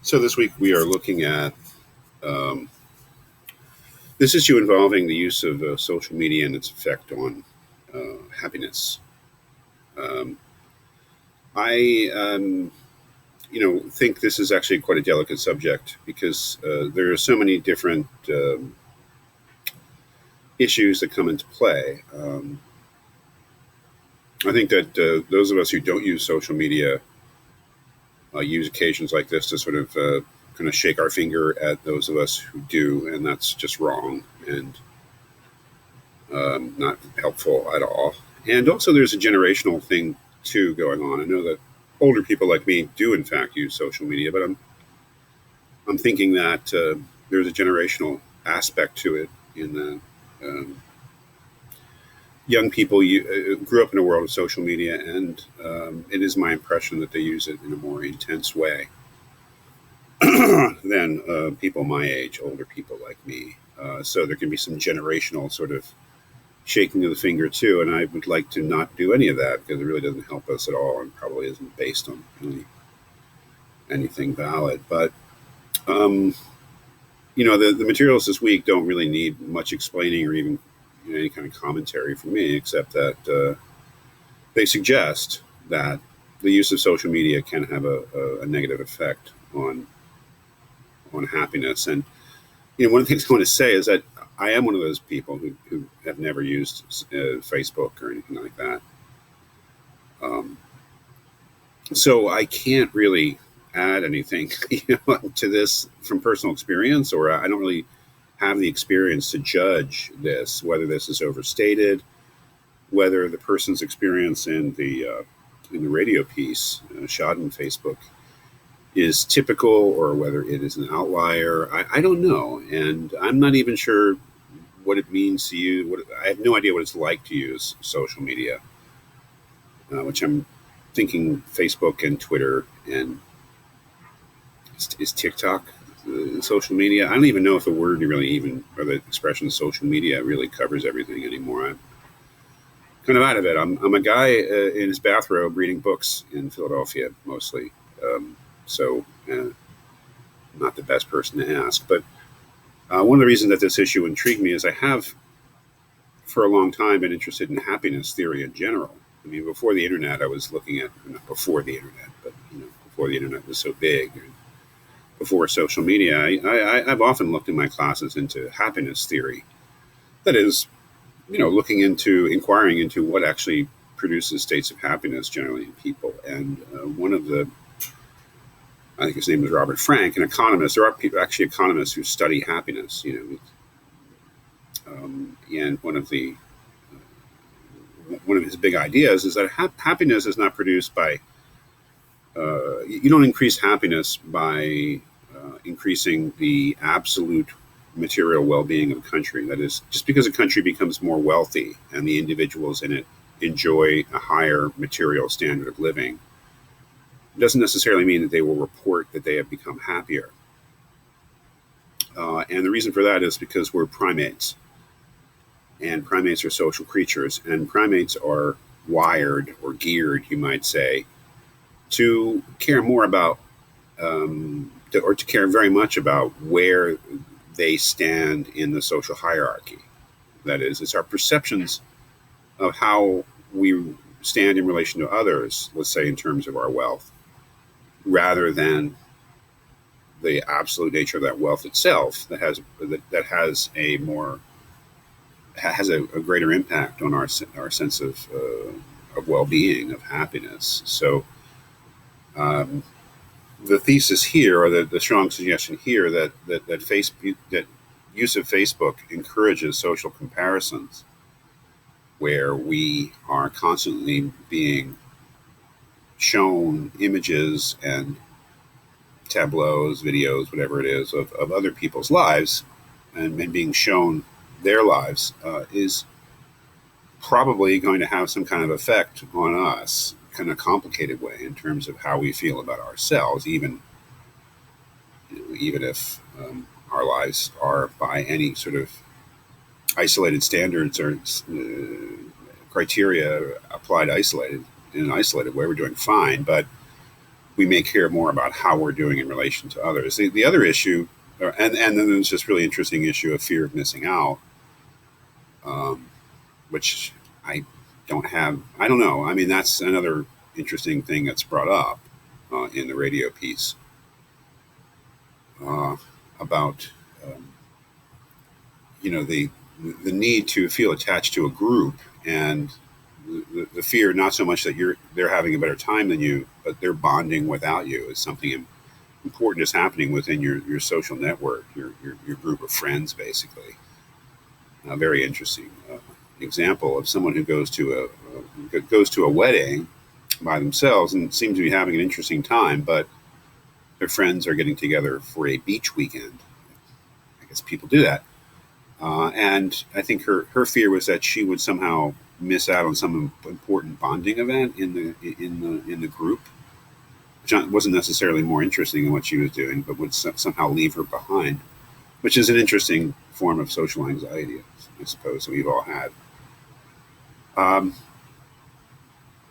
So this week we are looking at um, this issue involving the use of social media and its effect on happiness. Um, I think this is actually quite a delicate subject because there are so many different issues that come into play. I think that those of us who don't use social media use occasions like this to sort of kind of shake our finger at those of us who do, and that's just wrong and not helpful at all. And also, there's a generational thing too going on. I know that older people like me do, in fact, use social media, but I'm thinking that there's a generational aspect to it in that young people grew up in a world of social media, and it is my impression that they use it in a more intense way than people my age, older people like me. So there can be some generational sort of shaking of the finger too, and I would like to not do any of that because it really doesn't help us at all and probably isn't based on really anything valid. But um, the materials this week don't really need much explaining or even any kind of commentary from me, except that they suggest that the use of social media can have a negative effect on happiness. And one of the things I want to say is that I am one of those people who have never used Facebook or anything like that. Um, so I can't really add anything to this from personal experience, or I don't really have the experience to judge this, whether this is overstated, whether the person's experience in the radio piece shot on Facebook is typical or whether it is an outlier. I don't know, and I'm not even sure what it means to you. I have no idea what it's like to use social media, which I'm thinking Facebook and Twitter and is TikTok social media. I don't even know if the word really even or the expression social media really covers everything anymore. I'm kind of out of it. I'm a guy in his bathrobe reading books in Philadelphia mostly. So not the best person to ask. But one of the reasons that this issue intrigued me is I have for a long time been interested in happiness theory in general. I mean, before the internet, I was looking at not before the internet, but before the internet was so big, before social media, I've often looked in my classes into happiness theory. That is, inquiring into what actually produces states of happiness generally in people. And one of the I think his name was Robert Frank, an economist. There are people, actually economists who study happiness, and one of his big ideas is that happiness is not produced by you don't increase happiness by increasing the absolute material well-being of a country. That is, just because a country becomes more wealthy and the individuals in it enjoy a higher material standard of living, doesn't necessarily mean that they will report that they have become happier. And the reason for that is because we're primates. And primates are social creatures. And primates are wired or geared, you might say, to care more about, or to care very much about where they stand in the social hierarchy. That is, it's our perceptions of how we stand in relation to others, let's say in terms of our wealth, rather than the absolute nature of that wealth itself that has a greater impact on our sense of well-being, of happiness. So the thesis here, or the strong suggestion here, that use of Facebook encourages social comparisons, where we are constantly being shown images and tableaus, videos, whatever it is, of other people's lives, and being shown their lives, is probably going to have some kind of effect on us, kind of complicated way, in terms of how we feel about ourselves, even if our lives are by any sort of isolated standards or criteria applied isolated in an isolated way, we're doing fine. But we may care more about how we're doing in relation to others. The other issue, and then there's this really interesting issue of fear of missing out, um, which I don't have. I don't know. I mean, that's another interesting thing that's brought up in the radio piece uh, about um, the need to feel attached to a group, and the fear not so much that they're having a better time than you, but they're bonding without you is something important is happening within your social network, your group of friends, basically. A very interesting example of someone who goes to a wedding by themselves and seems to be having an interesting time, but their friends are getting together for a beach weekend. I guess people do that, and I think her fear was that she would somehow miss out on some important bonding event in the group, which wasn't necessarily more interesting than what she was doing, but would somehow leave her behind, which is an interesting form of social anxiety, I suppose, that we've all had. Um,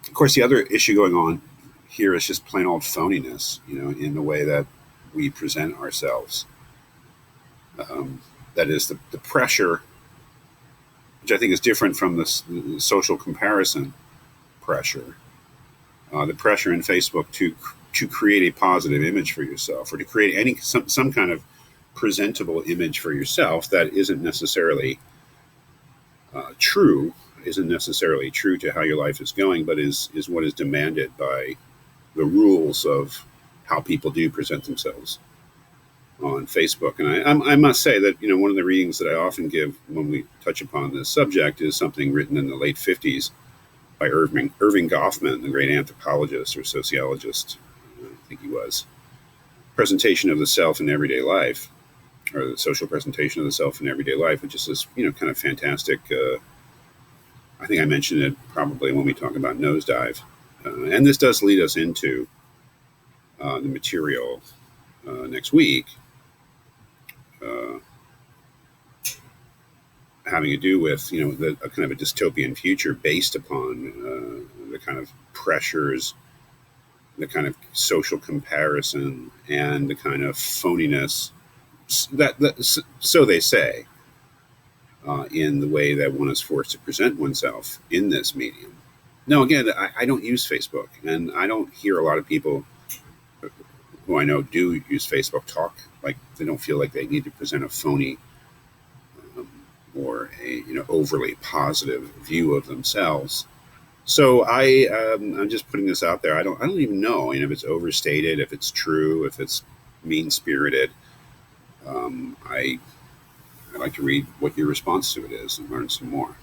of course, the other issue going on here is just plain old phoniness, in the way that we present ourselves. Um, that is the pressure, which I think is different from the social comparison pressure. The pressure in Facebook to create a positive image for yourself, or to create some kind of presentable image for yourself that true, isn't necessarily true to how your life is going, but is what is demanded by the rules of how people do present themselves on Facebook. And I must say that one of the readings that I often give when we touch upon this subject is something written in the late '50s by Irving Goffman, the great anthropologist or sociologist, I think he was. Presentation of the self in everyday life, or the social presentation of the self in everyday life, which is this kind of fantastic. I think I mentioned it probably when we talk about nosedive, and this does lead us into the material next week, uh, having to do with a kind of a dystopian future based upon the kind of pressures, the kind of social comparison, and the kind of phoniness that so they say, in the way that one is forced to present oneself in this medium. Now, again, I don't use Facebook, and I don't hear a lot of people who I know do use Facebook talk like they don't feel like they need to present a phony um, or a overly positive view of themselves. So I'm just putting this out there. I don't even know, if it's overstated, if it's true, if it's mean spirited. I I'd like to read what your response to it is and learn some more.